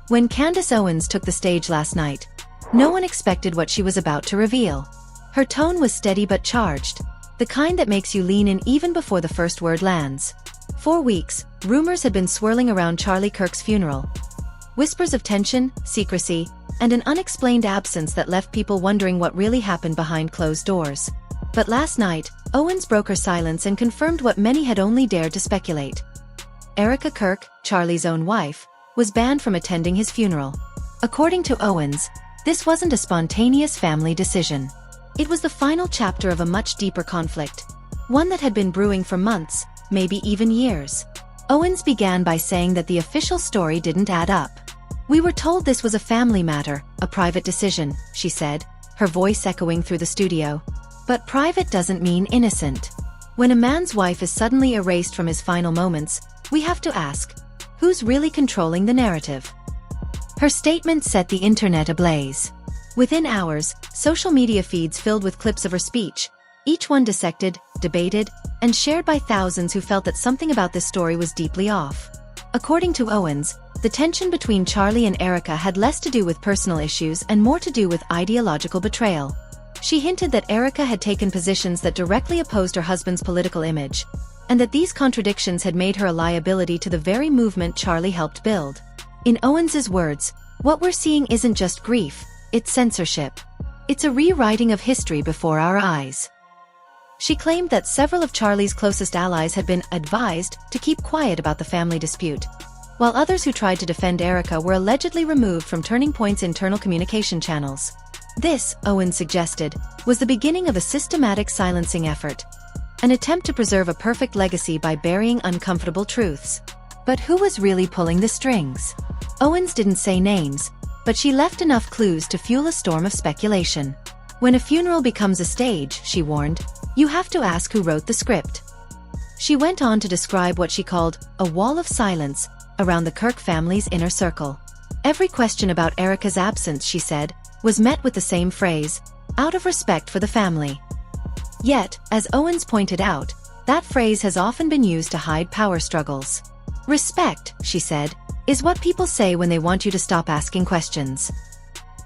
When Candace Owens took the stage last night, no one expected what she was about to reveal. Her tone was steady but charged, the kind that makes you lean in even before the first word lands. For weeks, rumors had been swirling around Charlie Kirk's funeral. Whispers of tension, secrecy, and an unexplained absence that left people wondering what really happened behind closed doors. But last night, Owens broke her silence and confirmed what many had only dared to speculate. Erika Kirk, Charlie's own wife, was banned from attending his funeral. According to Owens, this wasn't a spontaneous family decision. It was the final chapter of a much deeper conflict, one that had been brewing for months, maybe even years. Owens began by saying that the official story didn't add up. "We were told this was a family matter, a private decision," she said, her voice echoing through the studio. But private doesn't mean innocent. When a man's wife is suddenly erased from his final moments, we have to ask, who's really controlling the narrative? Her statement set the internet ablaze. Within hours, social media feeds filled with clips of her speech, each one dissected, debated, and shared by thousands who felt that something about this story was deeply off. According to Owens, the tension between Charlie and Erika had less to do with personal issues and more to do with ideological betrayal. She hinted that Erika had taken positions that directly opposed her husband's political image, and that these contradictions had made her a liability to the very movement Charlie helped build. In Owens's words, "What we're seeing isn't just grief, it's censorship. It's a rewriting of history before our eyes." She claimed that several of Charlie's closest allies had been advised to keep quiet about the family dispute, while others who tried to defend Erika were allegedly removed from Turning Point's internal communication channels. This, Owens suggested, was the beginning of a systematic silencing effort, an attempt to preserve a perfect legacy by burying uncomfortable truths. But who was really pulling the strings? Owens didn't say names, but she left enough clues to fuel a storm of speculation. When a funeral becomes a stage, she warned, you have to ask who wrote the script. She went on to describe what she called a wall of silence around the Kirk family's inner circle. Every question about Erika's absence, she said, was met with the same phrase, out of respect for the family. Yet, as Owens pointed out, that phrase has often been used to hide power struggles. Respect, she said, is what people say when they want you to stop asking questions.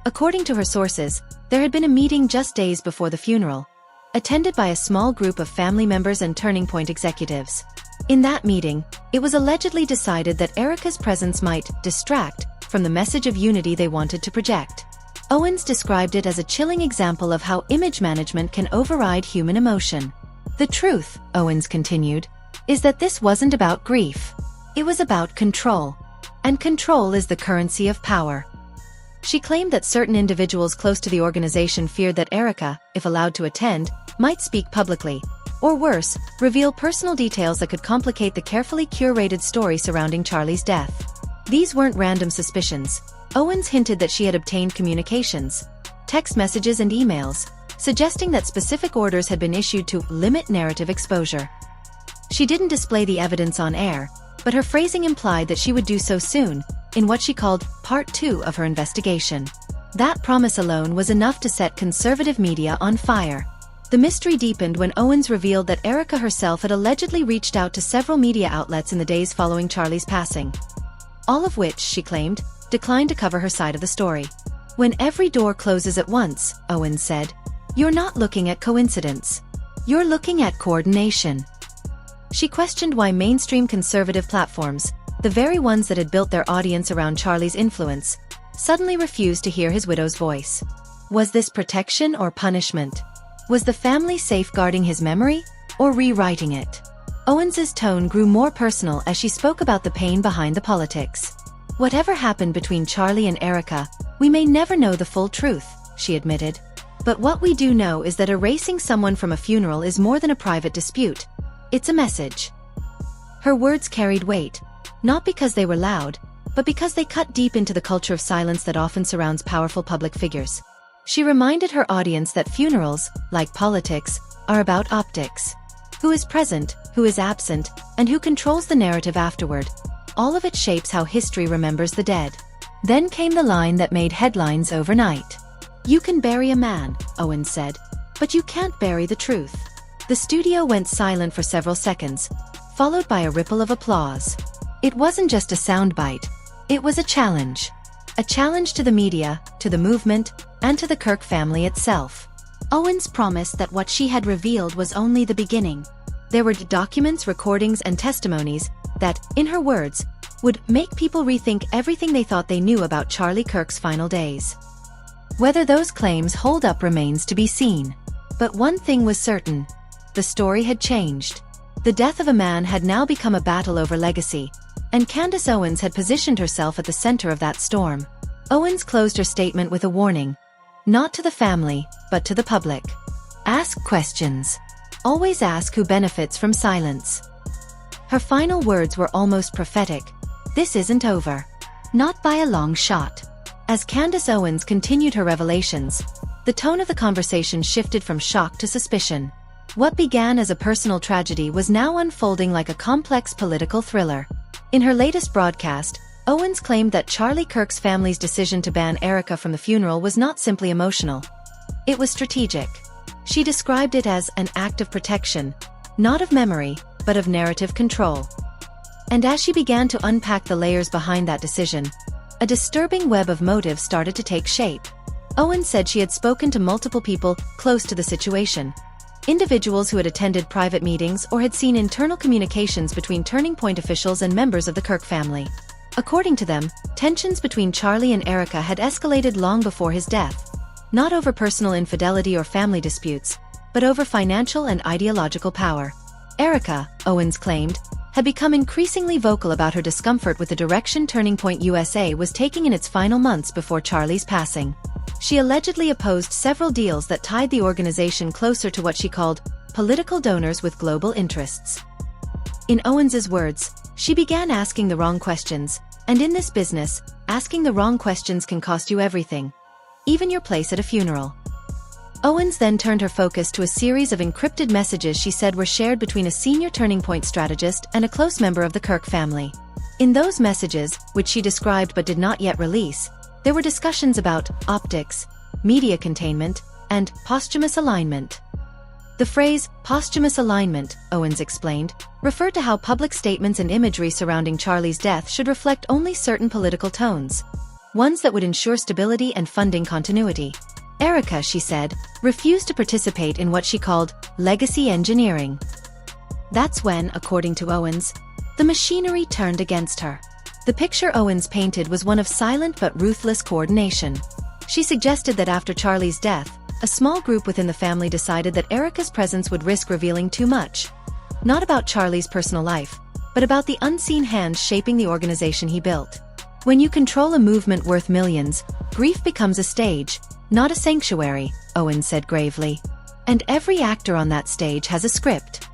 According to her sources, there had been a meeting just days before the funeral, attended by a small group of family members and Turning Point executives. In that meeting, it was allegedly decided that Erika's presence might distract from the message of unity they wanted to project. Owens described it as a chilling example of how image management can override human emotion. The truth, Owens continued, is that this wasn't about grief. It was about control. And control is the currency of power. She claimed that certain individuals close to the organization feared that Erika, if allowed to attend, might speak publicly, or worse, reveal personal details that could complicate the carefully curated story surrounding Charlie's death. These weren't random suspicions. Owens hinted that she had obtained communications, text messages and emails, suggesting that specific orders had been issued to limit narrative exposure. She didn't display the evidence on air, but her phrasing implied that she would do so soon, in what she called Part 2 of her investigation. That promise alone was enough to set conservative media on fire. The mystery deepened when Owens revealed that Erika herself had allegedly reached out to several media outlets in the days following Charlie's passing. All of which, she claimed, declined to cover her side of the story. When every door closes at once, Owens said, you're not looking at coincidence. You're looking at coordination. She questioned why mainstream conservative platforms, the very ones that had built their audience around Charlie's influence, suddenly refused to hear his widow's voice. Was this protection or punishment? Was the family safeguarding his memory, or rewriting it? Owens's tone grew more personal as she spoke about the pain behind the politics. Whatever happened between Charlie and Erika, we may never know the full truth, she admitted. But what we do know is that erasing someone from a funeral is more than a private dispute. It's a message. Her words carried weight, not because they were loud, but because they cut deep into the culture of silence that often surrounds powerful public figures. She reminded her audience that funerals, like politics, are about optics. Who is present, who is absent, and who controls the narrative afterward. All of it shapes how history remembers the dead. Then came the line that made headlines overnight. You can bury a man, Owens said, but you can't bury the truth. The studio went silent for several seconds, followed by a ripple of applause. It wasn't just a soundbite. It was a challenge. A challenge to the media, to the movement, and to the Kirk family itself. Owens promised that what she had revealed was only the beginning. There were documents, recordings, and testimonies that, in her words, would make people rethink everything they thought they knew about Charlie Kirk's final days. Whether those claims hold up remains to be seen. But one thing was certain. The story had changed. The death of a man had now become a battle over legacy, and Candace Owens had positioned herself at the center of that storm. Owens closed her statement with a warning. Not to the family, but to the public. Ask questions. Always ask who benefits from silence. Her final words were almost prophetic. This isn't over. Not by a long shot. As Candace Owens continued her revelations, the tone of the conversation shifted from shock to suspicion. What began as a personal tragedy was now unfolding like a complex political thriller. In her latest broadcast, Owens claimed that Charlie Kirk's family's decision to ban Erika from the funeral was not simply emotional. It was strategic. She described it as an act of protection, not of memory, but of narrative control. And as she began to unpack the layers behind that decision, a disturbing web of motives started to take shape. Owens said she had spoken to multiple people close to the situation. Individuals who had attended private meetings or had seen internal communications between Turning Point officials and members of the Kirk family. According to them, tensions between Charlie and Erika had escalated long before his death. Not over personal infidelity or family disputes, but over financial and ideological power. Erika, Owens claimed, had become increasingly vocal about her discomfort with the direction Turning Point USA was taking in its final months before Charlie's passing. She allegedly opposed several deals that tied the organization closer to what she called political donors with global interests. In Owens's words, she began asking the wrong questions, and in this business, asking the wrong questions can cost you everything, even your place at a funeral. Owens then turned her focus to a series of encrypted messages she said were shared between a senior Turning Point strategist and a close member of the Kirk family. In those messages, which she described but did not yet release, there were discussions about optics, media containment, and posthumous alignment. The phrase, posthumous alignment, Owens explained, referred to how public statements and imagery surrounding Charlie's death should reflect only certain political tones, ones that would ensure stability and funding continuity. Erika, she said, refused to participate in what she called legacy engineering. That's when, according to Owens, the machinery turned against her. The picture Owens painted was one of silent but ruthless coordination. She suggested that after Charlie's death, a small group within the family decided that Erika's presence would risk revealing too much. Not about Charlie's personal life, but about the unseen hands shaping the organization he built. When you control a movement worth millions, grief becomes a stage, not a sanctuary, Owens said gravely. And every actor on that stage has a script.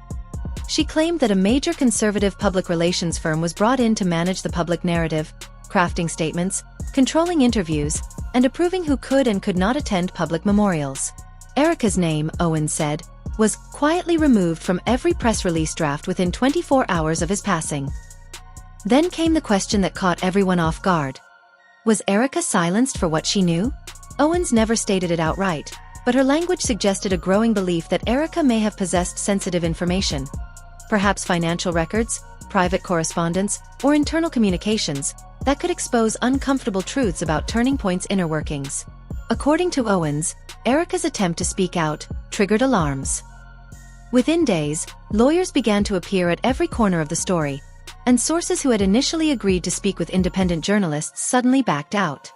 She claimed that a major conservative public relations firm was brought in to manage the public narrative, crafting statements, controlling interviews, and approving who could and could not attend public memorials. Erika's name, Owens said, was quietly removed from every press release draft within 24 hours of his passing. Then came the question that caught everyone off guard. Was Erika silenced for what she knew? Owens never stated it outright, but her language suggested a growing belief that Erika may have possessed sensitive information. Perhaps financial records, private correspondence, or internal communications, that could expose uncomfortable truths about Turning Point's inner workings. According to Owens, Erika's attempt to speak out triggered alarms. Within days, lawyers began to appear at every corner of the story, and sources who had initially agreed to speak with independent journalists suddenly backed out.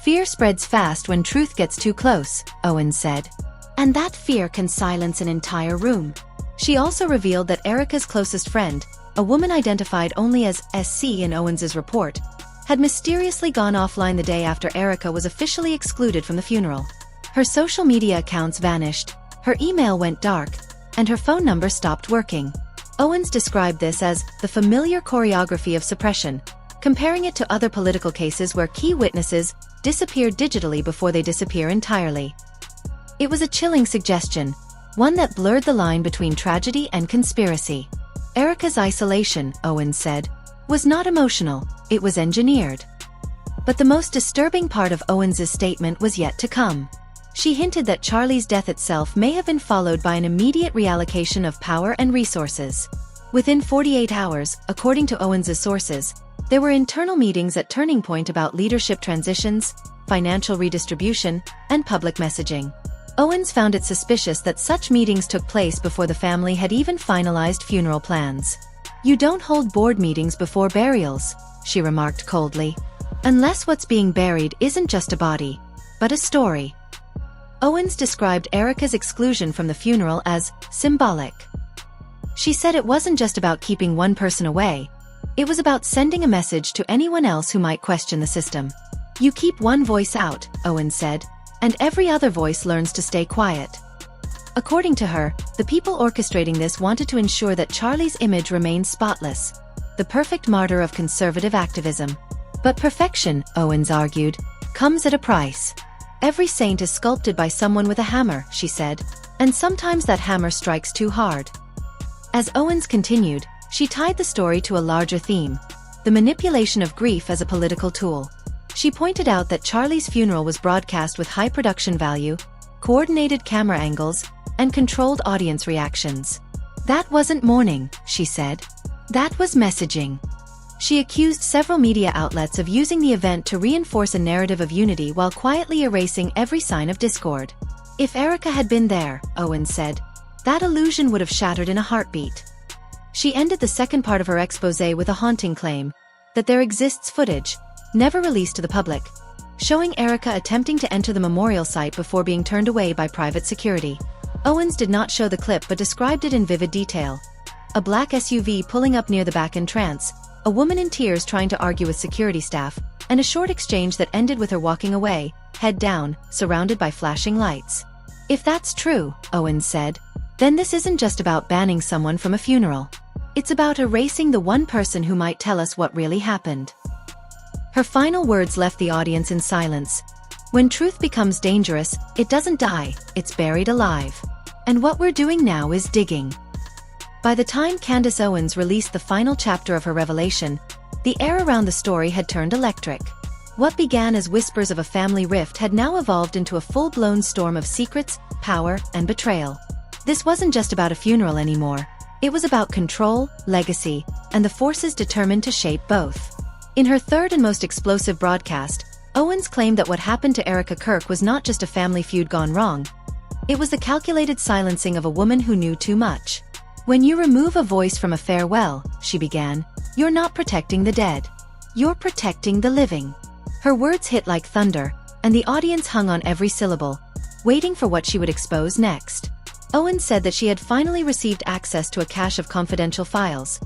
Fear spreads fast when truth gets too close, Owens said. And that fear can silence an entire room. She also revealed that Erika's closest friend, a woman identified only as SC in Owens's report, had mysteriously gone offline the day after Erika was officially excluded from the funeral. Her social media accounts vanished, her email went dark, and her phone number stopped working. Owens described this as the familiar choreography of suppression, comparing it to other political cases where key witnesses disappear digitally before they disappear entirely. It was a chilling suggestion, one that blurred the line between tragedy and conspiracy. Erika's isolation, Owens said, was not emotional, it was engineered. But the most disturbing part of Owens's statement was yet to come. She hinted that Charlie's death itself may have been followed by an immediate reallocation of power and resources. Within 48 hours, according to Owens' sources, there were internal meetings at Turning Point about leadership transitions, financial redistribution, and public messaging. Owens found it suspicious that such meetings took place before the family had even finalized funeral plans. "You don't hold board meetings before burials," she remarked coldly. "Unless what's being buried isn't just a body, but a story." Owens described Erika's exclusion from the funeral as symbolic. She said it wasn't just about keeping one person away. It was about sending a message to anyone else who might question the system. "You keep one voice out," Owens said, "and every other voice learns to stay quiet." According to her, the people orchestrating this wanted to ensure that Charlie's image remained spotless, the perfect martyr of conservative activism. But perfection, Owens argued, comes at a price. "Every saint is sculpted by someone with a hammer," she said, "and sometimes that hammer strikes too hard." As Owens continued, she tied the story to a larger theme: the manipulation of grief as a political tool. She pointed out that Charlie's funeral was broadcast with high production value, coordinated camera angles, and controlled audience reactions. "That wasn't mourning," she said. "That was messaging." She accused several media outlets of using the event to reinforce a narrative of unity while quietly erasing every sign of discord. "If Erika had been there," Owens said, "that illusion would have shattered in a heartbeat." She ended the second part of her exposé with a haunting claim that there exists footage, never released to the public, showing Erika attempting to enter the memorial site before being turned away by private security. Owens did not show the clip but described it in vivid detail. A black SUV pulling up near the back entrance, a woman in tears trying to argue with security staff, and a short exchange that ended with her walking away, head down, surrounded by flashing lights. "If that's true," Owens said, "then this isn't just about banning someone from a funeral. It's about erasing the one person who might tell us what really happened." Her final words left the audience in silence. When truth becomes dangerous, it doesn't die, it's buried alive. And what we're doing now is digging. By the time Candace Owens released the final chapter of her revelation, the air around the story had turned electric. What began as whispers of a family rift had now evolved into a full-blown storm of secrets, power, and betrayal. This wasn't just about a funeral anymore. It was about control, legacy, and the forces determined to shape both. In her third and most explosive broadcast, Owens claimed that what happened to Erika Kirk was not just a family feud gone wrong. It was the calculated silencing of a woman who knew too much. "When you remove a voice from a farewell," she began, "you're not protecting the dead. You're protecting the living." Her words hit like thunder, and the audience hung on every syllable, waiting for what she would expose next. Owens said that she had finally received access to a cache of confidential files,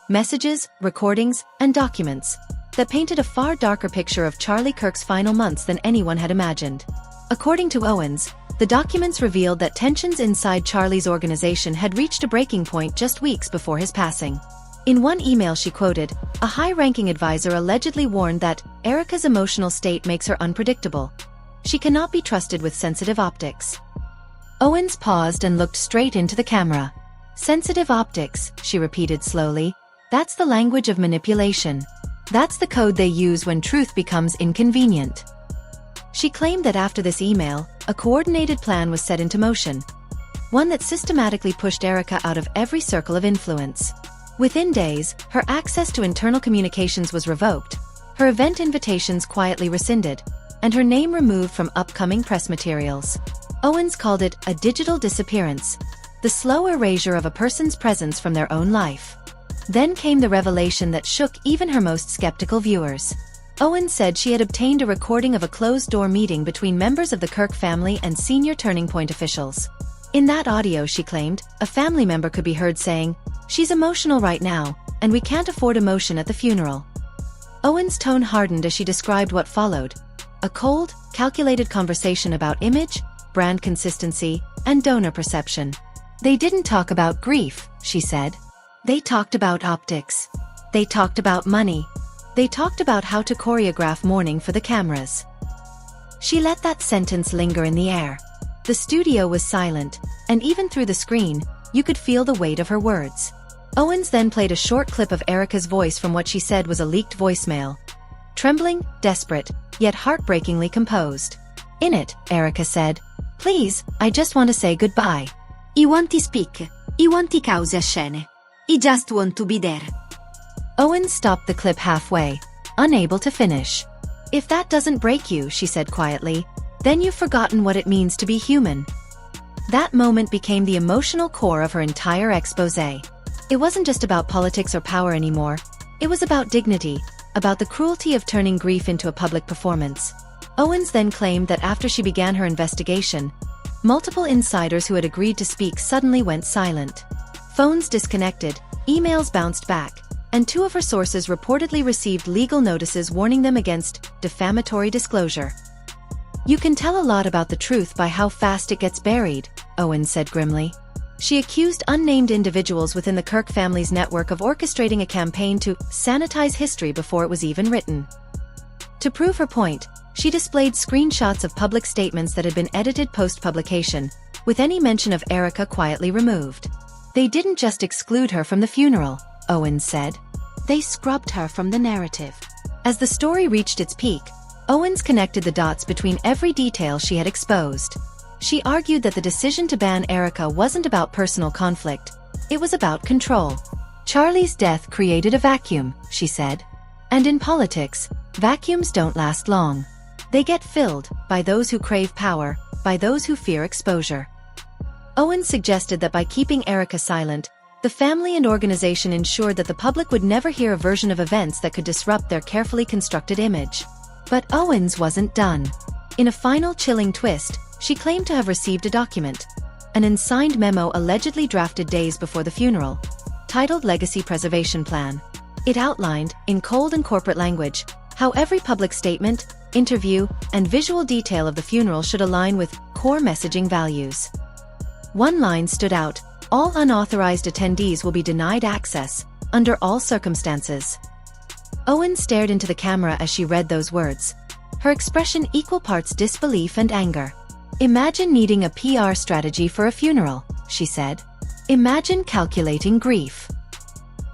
messages, recordings, and documents that painted a far darker picture of Charlie Kirk's final months than anyone had imagined. According to Owens, the documents revealed that tensions inside Charlie's organization had reached a breaking point just weeks before his passing. In one email she quoted, a high-ranking advisor allegedly warned that Erika's emotional state makes her unpredictable. She cannot be trusted with sensitive optics. Owens paused and looked straight into the camera. "Sensitive optics," she repeated slowly. "That's the language of manipulation. That's the code they use when truth becomes inconvenient." She claimed that after this email, a coordinated plan was set into motion. One that systematically pushed Erika out of every circle of influence. Within days, her access to internal communications was revoked, her event invitations quietly rescinded, and her name removed from upcoming press materials. Owens called it a digital disappearance, the slow erasure of a person's presence from their own life. Then came the revelation that shook even her most skeptical viewers. Owens said she had obtained a recording of a closed-door meeting between members of the Kirk family and senior Turning Point officials. In that audio, she claimed, a family member could be heard saying, "She's emotional right now, and we can't afford emotion at the funeral." Owens' tone hardened as she described what followed. A cold, calculated conversation about image, brand consistency, and donor perception. "They didn't talk about grief," she said. "They talked about optics. They talked about money. They talked about how to choreograph mourning for the cameras." She let that sentence linger in the air. The studio was silent, and even through the screen, you could feel the weight of her words. Owens then played a short clip of Erika's voice from what she said was a leaked voicemail. Trembling, desperate, yet heartbreakingly composed. In it, Erika said, "Please, I just want to say goodbye. I want to speak. I want to cause a scene. I just want to be there. Owens stopped the clip halfway, unable to finish. If that doesn't break you, she said quietly, then you've forgotten what it means to be human. That moment became the emotional core of her entire expose. It wasn't just about politics or power anymore. It was about dignity, about the cruelty of turning grief into a public performance. Owens then claimed that after she began her investigation, multiple insiders who had agreed to speak suddenly went silent. Phones disconnected, emails bounced back, and 2 of her sources reportedly received legal notices warning them against defamatory disclosure. You can tell a lot about the truth by how fast it gets buried, Owens said grimly. She accused unnamed individuals within the Kirk family's network of orchestrating a campaign to sanitize history before it was even written. To prove her point, she displayed screenshots of public statements that had been edited post-publication, with any mention of Erika quietly removed. They didn't just exclude her from the funeral, Owens said. They scrubbed her from the narrative. As the story reached its peak, Owens connected the dots between every detail she had exposed. She argued that the decision to ban Erika wasn't about personal conflict, it was about control. Charlie's death created a vacuum, she said. And in politics, vacuums don't last long. They get filled by those who crave power, by those who fear exposure. Owens suggested that by keeping Erika silent, the family and organization ensured that the public would never hear a version of events that could disrupt their carefully constructed image. But Owens wasn't done. In a final chilling twist, she claimed to have received a document, an unsigned memo allegedly drafted days before the funeral, titled Legacy Preservation Plan. It outlined, in cold and corporate language, how every public statement, interview, and visual detail of the funeral should align with core messaging values. One line stood out: all unauthorized attendees will be denied access, under all circumstances. Owens stared into the camera as she read those words, her expression equal parts disbelief and anger. Imagine needing a PR strategy for a funeral, she said. Imagine calculating grief.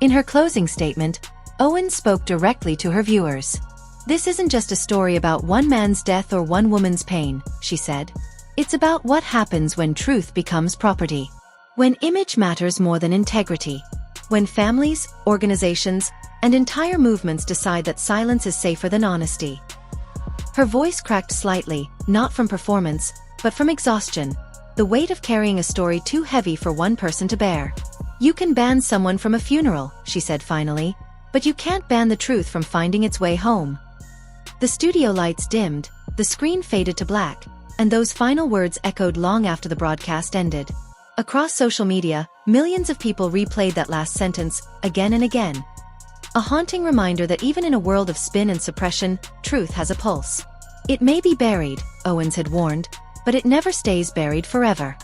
In her closing statement, Owens spoke directly to her viewers. This isn't just a story about one man's death or one woman's pain, she said. It's about what happens when truth becomes property. When image matters more than integrity. When families, organizations, and entire movements decide that silence is safer than honesty. Her voice cracked slightly, not from performance, but from exhaustion, the weight of carrying a story too heavy for one person to bear. You can ban someone from a funeral, she said finally, but you can't ban the truth from finding its way home. The studio lights dimmed, the screen faded to black, and those final words echoed long after the broadcast ended. Across social media, millions of people replayed that last sentence, again and again. A haunting reminder that even in a world of spin and suppression, truth has a pulse. It may be buried, Owens had warned, but it never stays buried forever.